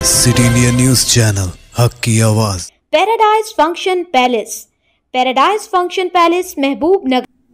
City India news channel हक की आवाज़। पैराडाइज फंक्शन पैलेस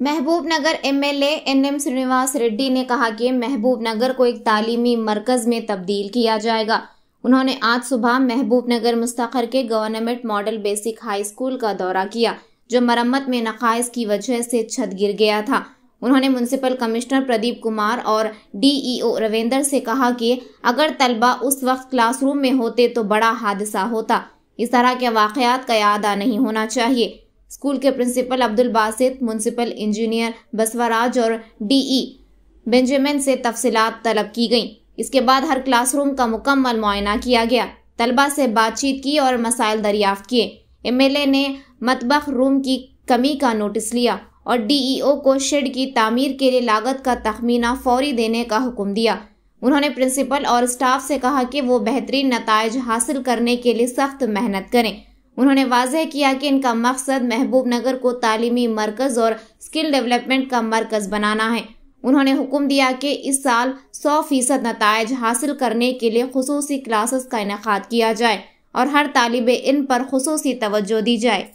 महबूब नगर एमएलए एनएम श्रीनिवास रेड्डी ने कहा कि महबूब नगर को एक तालीमी मरकज में तब्दील किया जाएगा। उन्होंने आज सुबह महबूब नगर मुस्तखर के government model basic high school का दौरा किया, जो मरम्मत में नकाइस की वजह से छत गिर गया था। उन्होंने म्युनिसिपल कमिश्नर प्रदीप कुमार और डीईओ रविंदर से कहा कि अगर तलबा उस वक्त क्लासरूम में होते तो बड़ा हादसा होता। इस तरह के वाकयात का यादा नहीं होना चाहिए। स्कूल के principal Abdul Basit, municipal engineer Basavaraj और डीई बेंजामिन से तफसीलात तलब की गईं। इसके बाद हर क्लासरूम का मुकम्मल मुआयना किया गया, तलबा से बातचीत की और मसाइल दरियाफ्त किए। एमएलए ने मतबख रूम की कमी का नोटिस लिया और डीईओ को शेड की तामीर के लिए लागत का तखमीना फौरी देने का हुक्म दिया। उन्होंने प्रिंसिपल और स्टाफ से कहा कि वो बेहतरीन नताइज हासिल करने के लिए सख्त मेहनत करें। उन्होंने वाज़ेह किया कि इनका मकसद महबूब नगर को तालीमी मरकज और स्किल डेवलपमेंट का मरकज बनाना है। उन्होंने हुक्म दिया कि इस साल 100% नताइज हासिल करने के लिए खुसूसी क्लासेस का इनेकाद किया जाए और हर तालिबे इल्म पर खुसूसी तवज्जो दी जाए।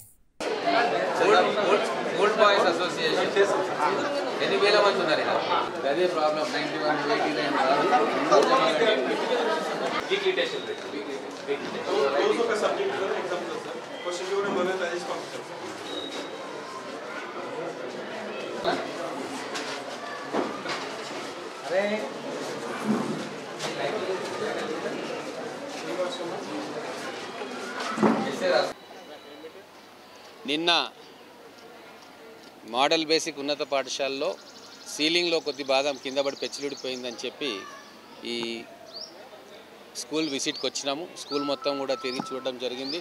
Good Boys Association. Any వేల మంది ఉన్నారు ఇక్కడ. అదే ప్రాబ్లం 91 89 వీక్లీ టెస్ట్ రోజు ఒక సబ్జెక్ట్ లో ఎగ్జామ్ ఉంటుంది సార్. క్వశ్చన్ కూడా మనమే తయారు చేసి పంపిస్తాం సార్. అరే నిన్న మోడల్ బేసిక్ ఉన్నత పాఠశాలలో సీలింగ్లో కొద్ది భాగం కింద పడి పెచ్చులుడిపోయిందని చెప్పి ఈ స్కూల్ విజిట్కి వచ్చినాము. స్కూల్ మొత్తం కూడా తిరిగి చూడడం జరిగింది.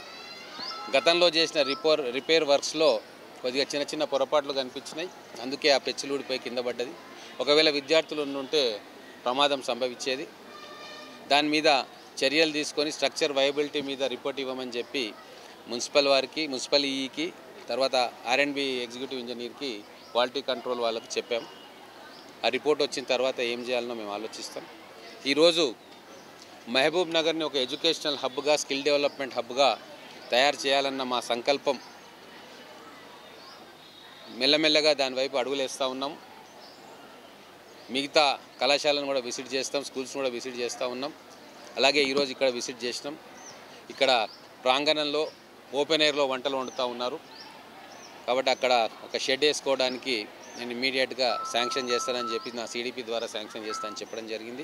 గతంలో చేసిన రిపేర్ వర్క్స్లో కొద్దిగా చిన్న చిన్న పొరపాట్లు కనిపించినాయి, అందుకే ఆ పెచ్చులుడిపోయి కింద పడ్డది. ఒకవేళ విద్యార్థులు ఉంటే ప్రమాదం సంభవించేది. దాని మీద చర్యలు తీసుకొని స్ట్రక్చర్ వైబిలిటీ మీద రిపోర్ట్ ఇవ్వమని చెప్పి మున్సిపల్ వారికి, మున్సిపల్ ఈఈకి, తర్వాత ఆర్ఎండ్బి ఎగ్జిక్యూటివ్ ఇంజనీర్కి, క్వాలిటీ కంట్రోల్ వాళ్ళకి చెప్పాము. ఆ రిపోర్ట్ వచ్చిన తర్వాత ఏం చేయాలనో మేము ఆలోచిస్తాం. ఈరోజు మహబూబ్ నగర్ని ఒక ఎడ్యుకేషనల్ హబ్గా, స్కిల్ డెవలప్మెంట్ హబ్గా తయారు చేయాలన్న మా సంకల్పం మెల్లమెల్లగా దానివైపు అడుగులేస్తూ ఉన్నాము. మిగతా కళాశాలను కూడా విజిట్ చేస్తాం, స్కూల్స్ని కూడా విజిట్ చేస్తూ ఉన్నాం. అలాగే ఈరోజు ఇక్కడ విజిట్ చేసినాం. ఇక్కడ ప్రాంగణంలో ఓపెన్ ఎయిర్లో వంటలు వండుతూ ఉన్నారు కాబట్టి అక్కడ ఒక షెడ్ వేసుకోవడానికి నేను ఇమ్మీడియట్గా శాంక్షన్ చేస్తానని చెప్పి నా సిడిపి ద్వారా శాంక్షన్ చేస్తానని చెప్పడం జరిగింది.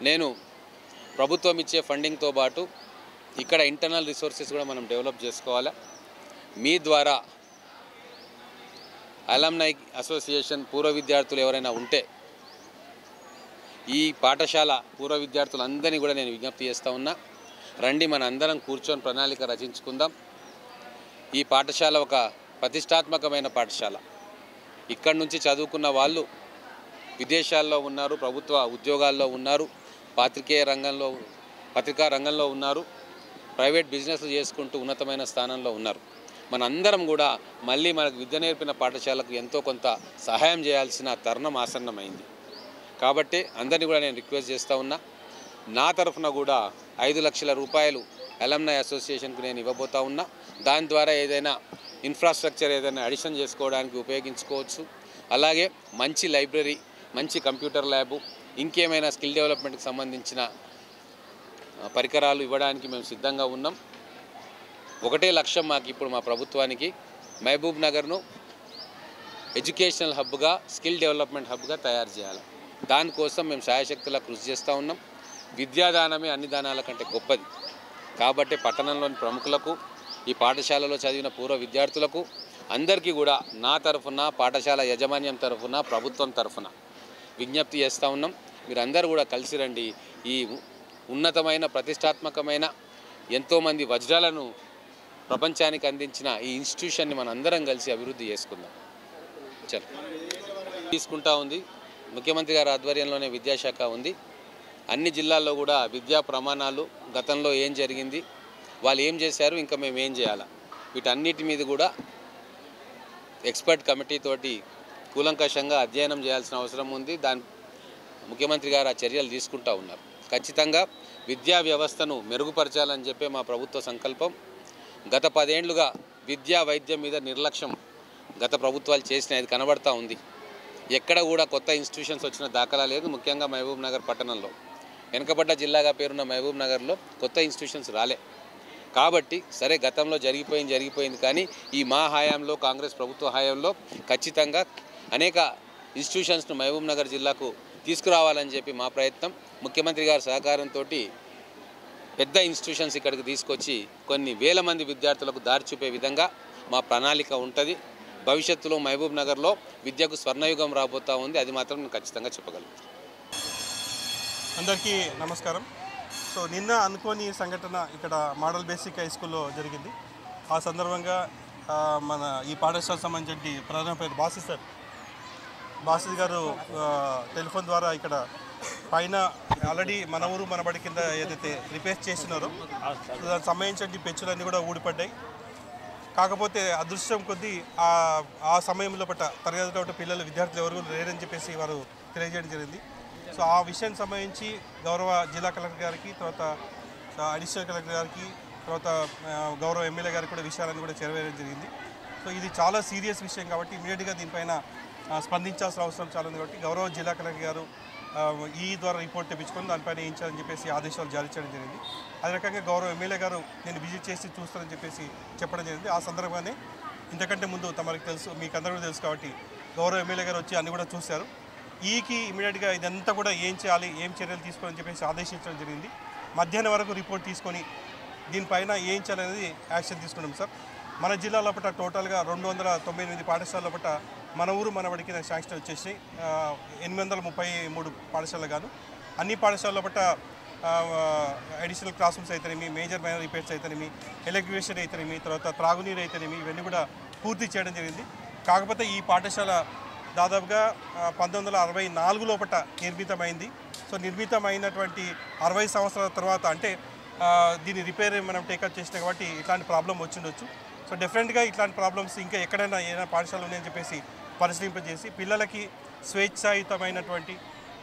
నేను ప్రభుత్వం ఇచ్చే ఫండింగ్తో పాటు ఇక్కడ ఇంటర్నల్ రిసోర్సెస్ కూడా మనం డెవలప్ చేసుకోవాలా. మీ ద్వారా అలమ్నై అసోసియేషన్ పూర్వ విద్యార్థులు ఎవరైనా ఉంటే ఈ పాఠశాల పూర్వ విద్యార్థులందరినీ కూడా నేను విజ్ఞప్తి చేస్తూ ఉన్నా, రండి మన అందరం కూర్చొని ప్రణాళిక రచించుకుందాం. ఈ పాఠశాల ఒక ప్రతిష్టాత్మకమైన పాఠశాల. ఇక్కడి నుంచి చదువుకున్న వాళ్ళు విదేశాల్లో ఉన్నారు, ప్రభుత్వ ఉద్యోగాల్లో ఉన్నారు, పత్రికా రంగంలో ఉన్నారు, ప్రైవేట్ బిజినెస్లు చేసుకుంటూ ఉన్నతమైన స్థానంలో ఉన్నారు. మనందరం కూడా మళ్ళీ మనకు విద్య నేర్పిన పాఠశాలకు ఎంతో కొంత సహాయం చేయాల్సిన తరుణం ఆసన్నమైంది. కాబట్టి అందరినీ కూడా నేను రిక్వెస్ట్ చేస్తూ ఉన్నా, నా తరఫున కూడా 5 లక్షల రూపాయలు అలమ్నై అసోసియేషన్కు నేను ఇవ్వబోతా ఉన్నా. దాని ద్వారా ఏదైనా ఇన్ఫ్రాస్ట్రక్చర్ ఏదైనా అడిషన్ చేసుకోవడానికి ఉపయోగించుకోవచ్చు. అలాగే మంచి లైబ్రరీ, మంచి కంప్యూటర్ ల్యాబు, ఇంకేమైనా స్కిల్ డెవలప్మెంట్కి సంబంధించిన పరికరాలు ఇవ్వడానికి మేము సిద్ధంగా ఉన్నాం. ఒకటే లక్ష్యం మాకు ఇప్పుడు మా ప్రభుత్వానికి, మహబూబ్ నగర్ను ఎడ్యుకేషనల్ హబ్గా, స్కిల్ డెవలప్మెంట్ హబ్గా తయారు చేయాలి. దానికోసం మేము శాయశక్తులా కృషి చేస్తూ ఉన్నాం. విద్యాదానమే అన్ని దానాల కంటే గొప్పది కాబట్టి పట్టణంలోని ప్రముఖులకు, ఈ పాఠశాలలో చదివిన పూర్వ విద్యార్థులకు అందరికీ కూడా నా తరఫున, పాఠశాల యాజమాన్యం తరఫున, ప్రభుత్వం తరఫున విజ్ఞప్తి చేస్తూ ఉన్నాం. మీరందరూ కూడా కలిసి రండి. ఈ ఉన్నతమైన, ప్రతిష్టాత్మకమైన, ఎంతోమంది వజ్రాలను ప్రపంచానికి అందించిన ఈ ఇన్స్టిట్యూషన్ని మనం అందరం కలిసి అభివృద్ధి చేసుకుందాం. చలో తీసుకుంటా ఉంది. ముఖ్యమంత్రి గారి ఆధ్వర్యంలోనే విద్యాశాఖ ఉంది. అన్ని జిల్లాల్లో కూడా విద్యా ప్రమాణాలు, గతంలో ఏం జరిగింది, వాళ్ళు ఏం చేశారు, ఇంకా మేము ఏం చేయాలా, వీటన్నిటి మీద కూడా ఎక్స్పర్ట్ కమిటీ తోటి కూలంకషంగా అధ్యయనం చేయాల్సిన అవసరం ఉంది. ముఖ్యమంత్రి గారు ఆ చర్యలు తీసుకుంటూ ఉన్నారు. ఖచ్చితంగా విద్యా వ్యవస్థను మెరుగుపరచాలని చెప్పే మా ప్రభుత్వ సంకల్పం. గత 10 ఏళ్లుగా విద్యా వైద్యం మీద నిర్లక్ష్యం గత ప్రభుత్వాలు చేసినాయి, అది కనబడతా ఉంది. ఎక్కడ కూడా కొత్త ఇన్స్టిట్యూషన్స్ వచ్చిన దాఖలా లేదు. ముఖ్యంగా మహబూబ్ నగర్ పట్టణంలో, వెనుకబడ్డ జిల్లాగా పేరున్న మహబూబ్ నగర్లో కొత్త ఇన్స్టిట్యూషన్స్ రాలే. కాబట్టి సరే గతంలో జరిగిపోయింది, కానీ ఈ మా హయాంలో, కాంగ్రెస్ ప్రభుత్వ హయాంలో ఖచ్చితంగా అనేక ఇన్స్టిట్యూషన్స్ను మహబూబ్ నగర్ జిల్లాకు తీసుకురావాలని చెప్పి మా ప్రయత్నం. ముఖ్యమంత్రి గారి సహకారంతో పెద్ద ఇన్స్టిట్యూషన్స్ ఇక్కడికి తీసుకొచ్చి కొన్ని వేల మంది విద్యార్థులకు దారి చూపే విధంగా మా ప్రణాళిక ఉంటుంది. భవిష్యత్తులో మహబూబ్ నగర్లో విద్యకు స్వర్ణయుగం రాబోతూ ఉంది, అది మాత్రం నేను ఖచ్చితంగా చెప్పగలుగుతాను. అందరికీ నమస్కారం. సో నిన్న అనుకోని సంఘటన ఇక్కడ మోడల్ బేసిక్ హై స్కూల్లో జరిగింది. ఆ సందర్భంగా మన ఈ పాఠశాలకు సంబంధించి ప్రధాన బాసిస్ గారు టెలిఫోన్ ద్వారా ఇక్కడ పైన ఆల్రెడీ మన ఊరు మన బడి కింద ఏదైతే రిపేర్ చేస్తున్నారో దానికి సంబంధించిన పెచ్చులన్నీ కూడా ఊడిపడ్డాయి. కాకపోతే అదృష్టం కొద్దీ ఆ సమయంలో తరగతిలో పిల్లలు విద్యార్థులు ఎవరు లేరని చెప్పేసి వారు తెలియజేయడం జరిగింది. సో ఆ విషయానికి సంబంధించి గౌరవ జిల్లా కలెక్టర్ గారికి, తర్వాత అడిషనల్ కలెక్టర్ గారికి, తర్వాత గౌరవ ఎమ్మెల్యే గారికి కూడా విషయాలను కూడా చేరవేయడం జరిగింది. సో ఇది చాలా సీరియస్ విషయం కాబట్టి ఇమీడియట్గా దీనిపైన స్పందించాల్సిన అవసరం చాలా ఉంది. కాబట్టి గౌరవ జిల్లా కలెక్టర్ గారు ఈ ద్వారా రిపోర్ట్ తెప్పించుకొని దానిపైన వేయించాలని చెప్పేసి ఆదేశాలు జారీ చేయడం జరిగింది. అదే రకంగా గౌరవ ఎమ్మెల్యే గారు నేను విజిట్ చేసి చూస్తానని చెప్పేసి చెప్పడం జరిగింది. ఆ సందర్భంగానే ఇంతకంటే ముందు తమకు తెలుసు, మీకు అందరూ కూడా తెలుసు కాబట్టి గౌరవ ఎమ్మెల్యే గారు వచ్చి అన్ని కూడా చూశారు. ఇమీడియట్గా ఇదంతా కూడా ఏం చేయాలి, ఏం చర్యలు తీసుకోవాలని చెప్పేసి ఆదేశించడం జరిగింది. మధ్యాహ్నం వరకు రిపోర్ట్ తీసుకొని దీనిపైన ఏం చేయాలనేది యాక్షన్ తీసుకున్నాం సార్. మన జిల్లా లోపల టోటల్గా 298 పాఠశాల లోపల మన ఊరు మన బడికి శాంక్షన్ వచ్చేసి 833 పాఠశాలలు గాను అన్ని పాఠశాల లోపల అడిషనల్ క్లాస్ రూమ్స్ అయితేనేమి, మేజర్ మైనర్ రిపేర్స్ అయితేనేమి, ఎలక్ట్రిసిటీ అయితేనేమి, తర్వాత త్రాగునీరు అయితేనేమి, ఇవన్నీ కూడా పూర్తి చేయడం జరిగింది. కాకపోతే ఈ పాఠశాల దాదాపుగా 1964 లోపల నిర్మితమైంది. సో నిర్మితమైనటువంటి 60 సంవత్సరాల తర్వాత అంటే దీని రిపేర్ మనం టేకప్ చేసినా కాబట్టి ఇట్లాంటి ప్రాబ్లం వచ్చిండొచ్చు. సో డెఫినెట్గా ఇట్లాంటి ప్రాబ్లమ్స్ ఇంకా ఎక్కడైనా ఏదైనా పాఠశాలలు ఉన్నాయని చెప్పేసి పరిశీలింపజేసి పిల్లలకి స్వేచ్ఛాయుతమైనటువంటి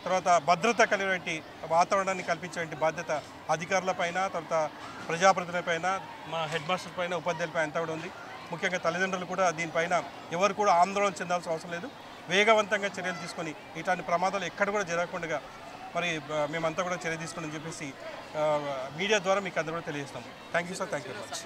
తర్వాత భద్రత కలిగినటువంటి వాతావరణాన్ని కల్పించేటువంటి బాధ్యత అధికారులపైన, తర్వాత ప్రజాప్రతినిధులపైన, మా హెడ్ మాస్టర్ పైన, ఉపాధ్యాయులపైన అంతా కూడా ఉంది. ముఖ్యంగా తల్లిదండ్రులు కూడా దీనిపైన ఎవరు కూడా ఆందోళన చెందాల్సిన అవసరం లేదు. వేగవంతంగా చర్యలు తీసుకొని ఇట్లాంటి ప్రమాదాలు ఎక్కడ కూడా జరగకుండా మరి మేమంతా కూడా చర్య తీసుకుని చెప్పేసి మీడియా ద్వారా మీకు అందరూ కూడా తెలియజేస్తాం. Thank you sir, thank you very much.